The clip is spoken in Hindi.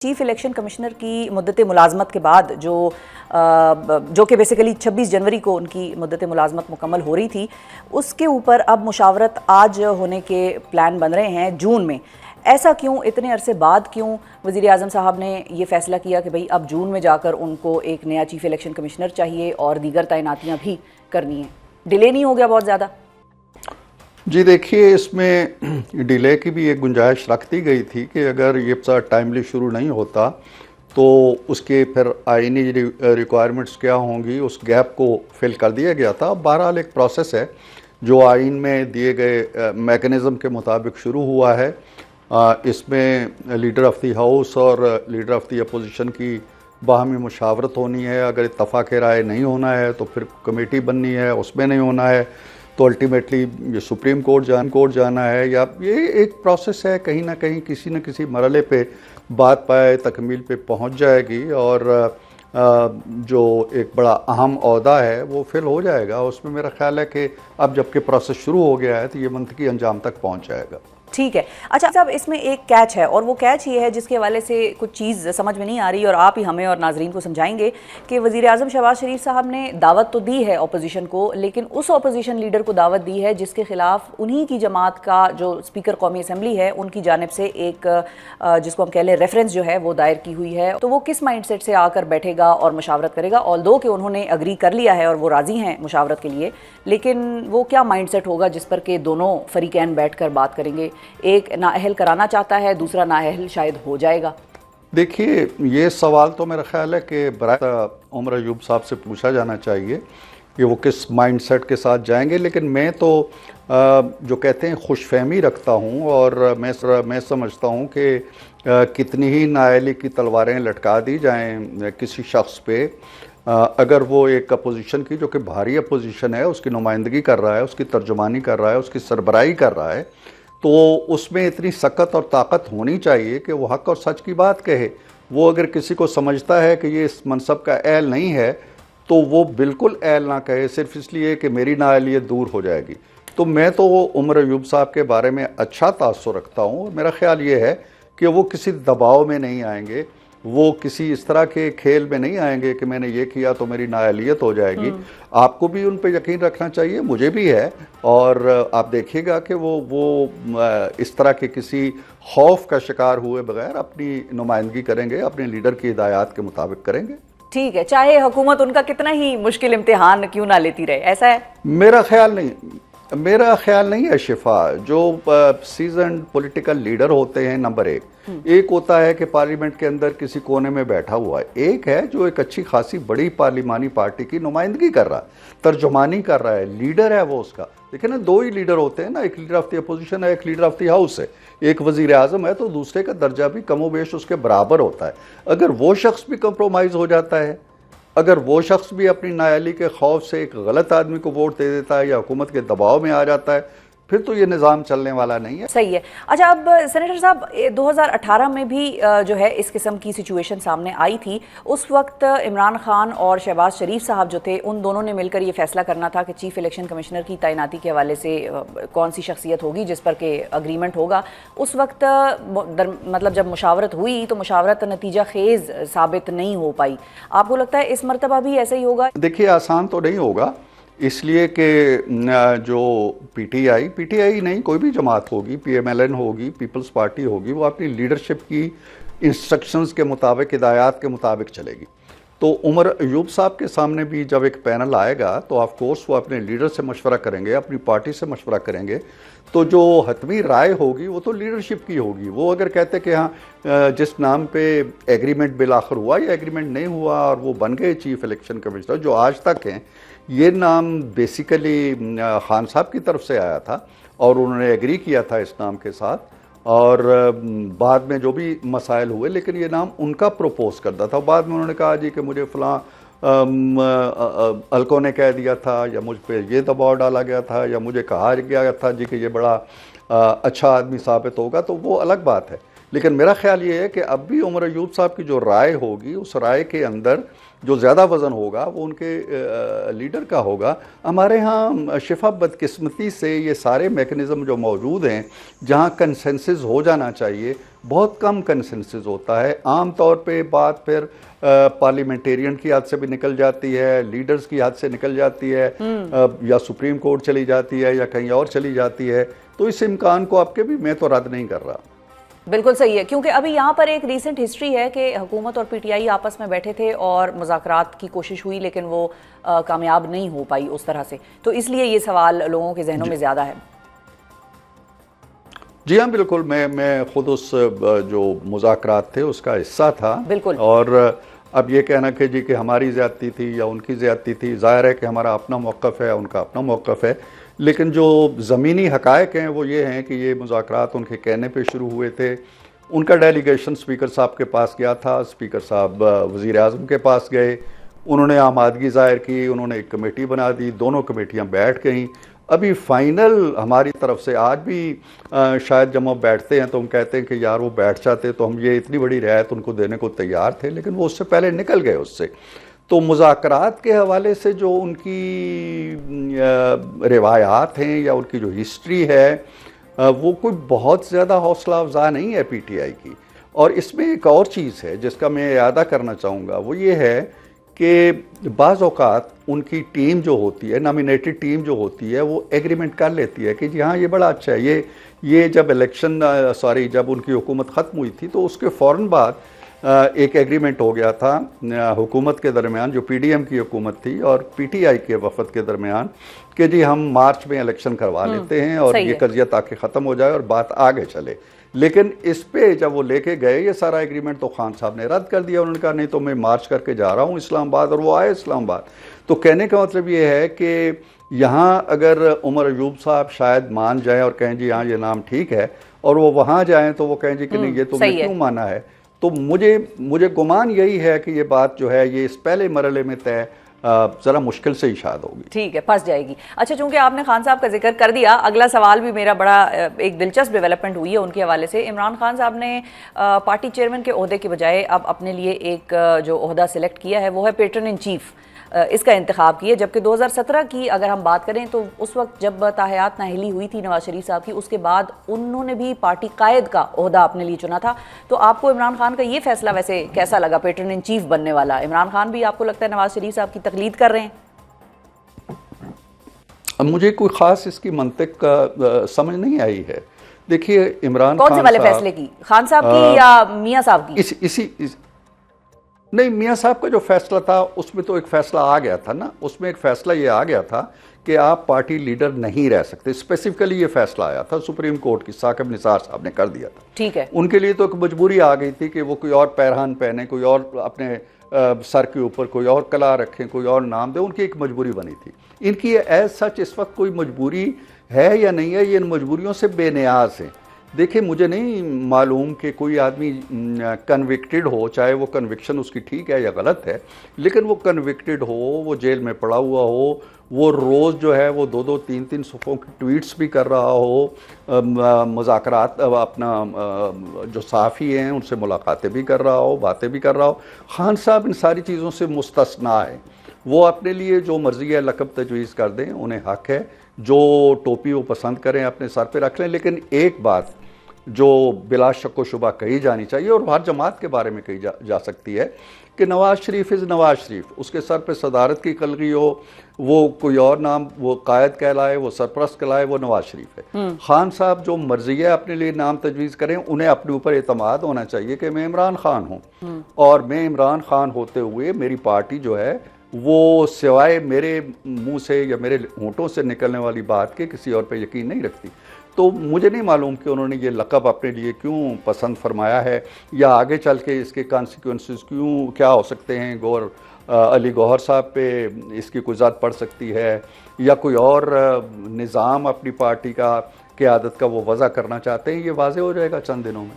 चीफ इलेक्शन कमिश्नर की मुद्दत मुलाजमत के बाद जो कि बेसिकली 26 जनवरी को उनकी मुद्दत मुलाजमत मुकम्मल हो रही थी, उसके ऊपर अब मुशावरत आज होने के प्लान बन रहे हैं जून में। ऐसा क्यों, इतने अरसे बाद क्यों वज़ीर आज़म साहब ने ये फ़ैसला किया कि भाई अब जून में जाकर उनको एक नया चीफ इलेक्शन कमिश्नर चाहिए और दीगर तैनातियाँ भी करनी है? डिले नहीं हो गया बहुत ज़्यादा? जी देखिए, इसमें डिले की भी एक गुंजाइश रख दी गई थी कि अगर ये टाइमली शुरू नहीं होता तो उसके फिर आईनी रिक्वायरमेंट्स क्या होंगी, उस गैप को फिल कर दिया गया था। बहरहाल एक प्रोसेस है जो आइन में दिए गए मैकेनिज़्म के मुताबिक शुरू हुआ है। इसमें लीडर ऑफ़ द हाउस और लीडर ऑफ़ द अपोजिशन की बाहमी मुशावरत होनी है। अगर इत्तफ़ाक़ राय नहीं होना है तो फिर कमेटी बननी है, उसमें नहीं होना है तो अल्टीमेटली ये सुप्रीम कोर्ट जाना है, या ये एक प्रोसेस है। कहीं ना कहीं किसी न किसी मरहले पे बात पाए तकमील पे पहुंच जाएगी और जो एक बड़ा अहम ओहदा है वो फिल हो जाएगा। उसमें मेरा ख्याल है कि अब जबकि प्रोसेस शुरू हो गया है तो ये मंतकी अंजाम तक पहुंच जाएगा। ठीक है। अच्छा साहब, इसमें एक कैच है और वो कैच ये है जिसके हवाले से कुछ चीज़ समझ में नहीं आ रही और आप ही हमें और नाजरीन को समझाएंगे कि वज़ीर आज़म शहबाज शरीफ साहब ने दावत तो दी है अपोजिशन को, लेकिन उस अपोजिशन लीडर को दावत दी है जिसके खिलाफ उन्हीं की जमात का जो स्पीकर कौमी असम्बली है उनकी जानिब से एक जिसको हम कह लें रेफरेंस जो है वो दायर की हुई है। तो वो किस माइंड सेट से आकर बैठेगा और मुशावरत करेगा? ऑल्दो कि उन्होंने अग्री कर लिया है और वो राज़ी हैं मुशावरत के लिए, लेकिन वो क्या माइंड सेट होगा जिस पर कि दोनों फरीकैन बैठ कर बात करेंगे? एक नाअहल कराना चाहता है, दूसरा नाअहल शायद हो जाएगा। देखिए, ये सवाल तो मेरा ख्याल है कि बराए उमर अयूब साहब से पूछा जाना चाहिए कि वो किस माइंडसेट के साथ जाएंगे। लेकिन मैं तो जो कहते हैं खुशफहमी रखता हूँ और मैं समझता हूँ कि कितनी ही नाअहली की तलवारें लटका दी जाएं किसी शख्स पे, अगर वो एक अपोजिशन की जो कि भारी अपोजिशन है उसकी नुमाइंदगी कर रहा है, उसकी तर्जुमानी कर रहा है, उसकी सरबराही कर रहा है, तो उसमें इतनी सख्त और ताकत होनी चाहिए कि वो हक़ और सच की बात कहे। वो अगर किसी को समझता है कि ये इस मनसब का अहल नहीं है तो वो बिल्कुल अहल ना कहे सिर्फ इसलिए कि मेरी नाअहलियत दूर हो जाएगी। तो मैं तो उमर अयूब साहब के बारे में अच्छा तासुर रखता हूँ। मेरा ख्याल ये है कि वो किसी दबाव में नहीं आएंगे, वो किसी इस तरह के खेल में नहीं आएंगे कि मैंने ये किया तो मेरी नाअहलियत हो जाएगी। आपको भी उन पे यकीन रखना चाहिए, मुझे भी है, और आप देखिएगा कि वो इस तरह के किसी खौफ का शिकार हुए बगैर अपनी नुमाइंदगी करेंगे, अपने लीडर की हिदायत के मुताबिक करेंगे। ठीक है, चाहे हुकूमत उनका कितना ही मुश्किल इम्तिहान क्यों ना लेती रहे, ऐसा है? मेरा ख्याल नहीं है शिफा। जो सीजन्ड पॉलिटिकल लीडर होते हैं, नंबर एक होता है कि पार्लियामेंट के अंदर किसी कोने में बैठा हुआ है, एक है जो एक अच्छी खासी बड़ी पार्लिमानी पार्टी की नुमाइंदगी कर रहा है, तर्जुमानी कर रहा है, लीडर है वो उसका। देखिए ना, दो ही लीडर होते हैं ना, एक लीडर ऑफ द अपोजिशन है, एक लीडर ऑफ द हाउस है। एक वजीर आज़म है तो दूसरे का दर्जा भी कमोबेश उसके बराबर होता है। अगर वो शख्स भी कंप्रोमाइज़ हो जाता है, अगर वो शख्स भी अपनी नाअहली के खौफ से एक गलत आदमी को वोट दे देता है या हुकूमत के दबाव में आ जाता है, फिर तो ये निज़ाम चलने वाला नहीं है। सही है। अच्छा, अब सेनेटर साहब 2018 में भी जो है इस किस्म की सिचुएशन सामने आई थी। उस वक्त इमरान खान और शहबाज शरीफ साहब जो थे, उन दोनों ने मिलकर ये फैसला करना था कि चीफ इलेक्शन कमिश्नर की तैनाती के हवाले से कौन सी शख्सियत होगी जिस पर के अग्रीमेंट होगा। उस वक्त मतलब जब मुशावरत हुई तो मुशावरत नतीजा खेज साबित नहीं हो पाई। आपको लगता है इस मरतबा भी ऐसा ही होगा? देखिए, आसान तो नहीं होगा, इसलिए कि जो पीटीआई नहीं, कोई भी जमात होगी, पीएमएलएन होगी, पीपल्स पार्टी होगी, वो अपनी लीडरशिप की इंस्ट्रक्शंस के मुताबिक, हिदायत के मुताबिक चलेगी। तो उमर अयूब साहब के सामने भी जब एक पैनल आएगा तो ऑफ कोर्स वो अपने लीडर से मशवरा करेंगे, अपनी पार्टी से मशवरा करेंगे। तो जो हतमी राय होगी वो तो लीडरशिप की होगी। वो अगर कहते कि हाँ, जिस नाम पे एग्रीमेंट बिल आखिर हुआ या एग्रीमेंट नहीं हुआ और वो बन गए चीफ इलेक्शन कमिश्नर, जो आज तक हैं, ये नाम बेसिकली खान साहब की तरफ से आया था और उन्होंने एग्री किया था इस नाम के साथ, और बाद में जो भी मसाइल हुए, लेकिन ये नाम उनका प्रपोज करता था। बाद में उन्होंने कहा जी कि मुझे फ़लाँ अलको ने कह दिया था, या मुझ पे ये दबाव डाला गया था, या मुझे कहा गया था जी कि ये बड़ा अच्छा आदमी साबित होगा, तो वो अलग बात है। लेकिन मेरा ख्याल ये है कि अब भी उमर अयूब साहब की जो राय होगी, उस राय के अंदर जो ज़्यादा वज़न होगा वो उनके लीडर का होगा। हमारे यहाँ शिफा बदकिस्मती से ये सारे मैकेनिज़्म जो मौजूद हैं, जहाँ कंसेंसस हो जाना चाहिए, बहुत कम कंसेंसस होता है। आम तौर पे बात फिर पार्लियामेंटेरियन की हाथ से भी निकल जाती है, लीडर्स की हाथ से निकल जाती है, या सुप्रीम कोर्ट चली जाती है या कहीं और चली जाती है। तो इस इम्कान को आपके भी मैं तो रद्द नहीं कर रहा। बिल्कुल सही है, क्योंकि अभी यहाँ पर एक रीसेंट हिस्ट्री है कि हुकूमत और पीटीआई आपस में बैठे थे और मुज़ाकरात की कोशिश हुई, लेकिन वो कामयाब नहीं हो पाई उस तरह से। तो इसलिए ये सवाल लोगों के जहनों में ज़्यादा है। जी हाँ, बिल्कुल। मैं खुद उस जो मुज़ाकरात थे उसका हिस्सा था। बिल्कुल। और अब ये कहना कि जी कि हमारी ज़्यादती थी या उनकी ज़्यादती थी, ज़ाहिर है कि हमारा अपना मौक़िफ़ है, उनका अपना मौक़िफ़ है। लेकिन जो ज़मीनी हक़ाइक़ हैं वो ये हैं कि ये मुज़ाकरात उनके कहने पे शुरू हुए थे। उनका डेलीगेशन स्पीकर साहब के पास गया था, स्पीकर साहब वज़ीर आज़म के पास गए, उन्होंने आमादगी ज़ाहिर की, उन्होंने एक कमेटी बना दी, दोनों कमेटियाँ बैठ गईं। अभी फाइनल हमारी तरफ से आज भी शायद जब हम बैठते हैं तो हम कहते हैं कि यार वो बैठ जाते तो हम ये इतनी बड़ी रियायत उनको देने को तैयार थे, लेकिन वो उससे पहले निकल गए उससे। तो मुज़ाकरात के हवाले से जो उनकी रिवायात हैं या उनकी जो हिस्ट्री है, वो कोई बहुत ज़्यादा हौसला अफजा नहीं है पीटीआई की। और इसमें एक और चीज़ है जिसका मैं इयादा करना चाहूँगा, वो ये है कि बाज़ औक़ात उनकी टीम जो होती है, नॉमिनेटेड टीम जो होती है, वो एग्रीमेंट कर लेती है कि जी हाँ ये बड़ा अच्छा है। ये जब जब उनकी हुकूमत ख़त्म हुई थी तो उसके फ़ौरन बाद एक एग्रीमेंट हो गया था हुकूमत के दरमियान, जो पीडीएम की हुकूमत थी और पीटीआई के वफद के दरमियान, कि जी हम मार्च में इलेक्शन करवा लेते हैं और ये कज़िया ताकि ख़त्म हो जाए और बात आगे चले। लेकिन इस पे जब वो लेके गए ये सारा एग्रीमेंट, तो खान साहब ने रद्द कर दिया। उन्होंने कहा नहीं तो मैं मार्च करके जा रहा हूँ इस्लामाबाद, और वो आए इस्लामाबाद। तो कहने का मतलब ये है कि यहाँ अगर उमर अयूब साहब शायद मान जाएं और कहें जी हाँ ये नाम ठीक है, और वो वहाँ जाएं तो वो कहें जी कि नहीं ये तुमने क्यों माना है, तो मुझे गुमान यही है कि ये बात जो है ये इस पहले मरहले में तय ज़रा मुश्किल से इशाद होगी। ठीक है, फंस जाएगी। अच्छा, चूंकि आपने खान साहब का जिक्र कर दिया, अगला सवाल भी मेरा बड़ा एक दिलचस्प डेवलपमेंट हुई है उनके हवाले से। इमरान खान साहब ने पार्टी चेयरमैन के ओहदे के बजाय अब अपने लिए एक जो ओहदा सिलेक्ट किया है वो है पेट्रन इन चीफ, इसका इंतखाब किया। जबकि 2017 की अगर हम बात करें तो उस वक्त जब ताहयात नाहिली हुई थी नवाज शरीफ साहब की, उसके बाद उन्होंने भी पार्टी कायद का ओहदा अपने लिए चुना था। तो आपको इमरान खान का ये फैसला वैसे कैसा लगा, पेट्रन इन चीफ बनने वाला? इमरान खान भी आपको लगता है नवाज शरीफ साहब की तकलीद कर रहे हैं? अब मुझे कोई ख़ास इसकी मंतिक का समझ नहीं आई है। देखिए इमरान कौन से वाले फैसले की, खान साहब की या मियाँ साहब की? नहीं, मियाँ साहब का जो फैसला था उसमें तो एक फ़ैसला आ गया था ना, उसमें एक फ़ैसला ये आ गया था कि आप पार्टी लीडर नहीं रह सकते। स्पेसिफिकली ये फैसला आया था सुप्रीम कोर्ट की, साकिब निसार साहब ने कर दिया था। ठीक है। उनके उनके लिए तो एक मजबूरी आ गई थी कि वो कोई और पैरहान पहने, कोई और अपने सर के ऊपर कोई और कला रखें, कोई और नाम दे, उनकी एक मजबूरी बनी थी। इनकी एज सच इस वक्त कोई मजबूरी है या नहीं है, ये इन मजबूरियों से बेनियाज हैं। देखिए मुझे नहीं मालूम कि कोई आदमी कन्विक्टेड हो, चाहे वो कन्विक्शन उसकी ठीक है या गलत है, लेकिन वो कन्विक्टेड हो, वो जेल में पड़ा हुआ हो, वो रोज़ जो है वो 2-2, 3-3 सफ़ों की ट्वीट्स भी कर रहा हो, मुज़ाकरात अपना जो सहाफ़ी हैं उनसे मुलाकातें भी कर रहा हो, बातें भी कर रहा हो। खान साहब इन सारी चीज़ों से मुस्तस्ना है। वो अपने लिए जो मर्ज़ी है लक़ब तजवीज़ कर दें, उन्हें हक़ है। जो टोपी वो पसंद करें अपने सर पे रख लें। लेकिन एक बात जो बिला शक व शुबा कही जानी चाहिए और हर जमात के बारे में कही जा सकती है कि नवाज शरीफ इज़ नवाज शरीफ। उसके सर पे सदारत की कलगी हो, वो कोई और नाम, वो कायद कहलाए, वो सरप्रस्त कहलाए, वो नवाज शरीफ है। खान साहब जो मर्जी है अपने लिए नाम तजवीज़ करें, उन्हें अपने ऊपर एतमाद होना चाहिए कि मैं इमरान खान हूँ, और मैं इमरान खान होते हुए मेरी पार्टी जो है वो सिवाय मेरे मुंह से या मेरे होंठों से निकलने वाली बात के किसी और पे यकीन नहीं रखती। तो मुझे नहीं मालूम कि उन्होंने ये लक़ब अपने लिए क्यों पसंद फरमाया है, या आगे चल के इसके कॉन्सिक्वेंसेस क्या हो सकते हैं। अली गौहर साहब पे इसकी कोई ज़ात पड़ सकती है, या कोई और निज़ाम अपनी पार्टी का क़यादत का वो वज़ा करना चाहते हैं, ये वाज़ेह हो जाएगा चंद दिनों में।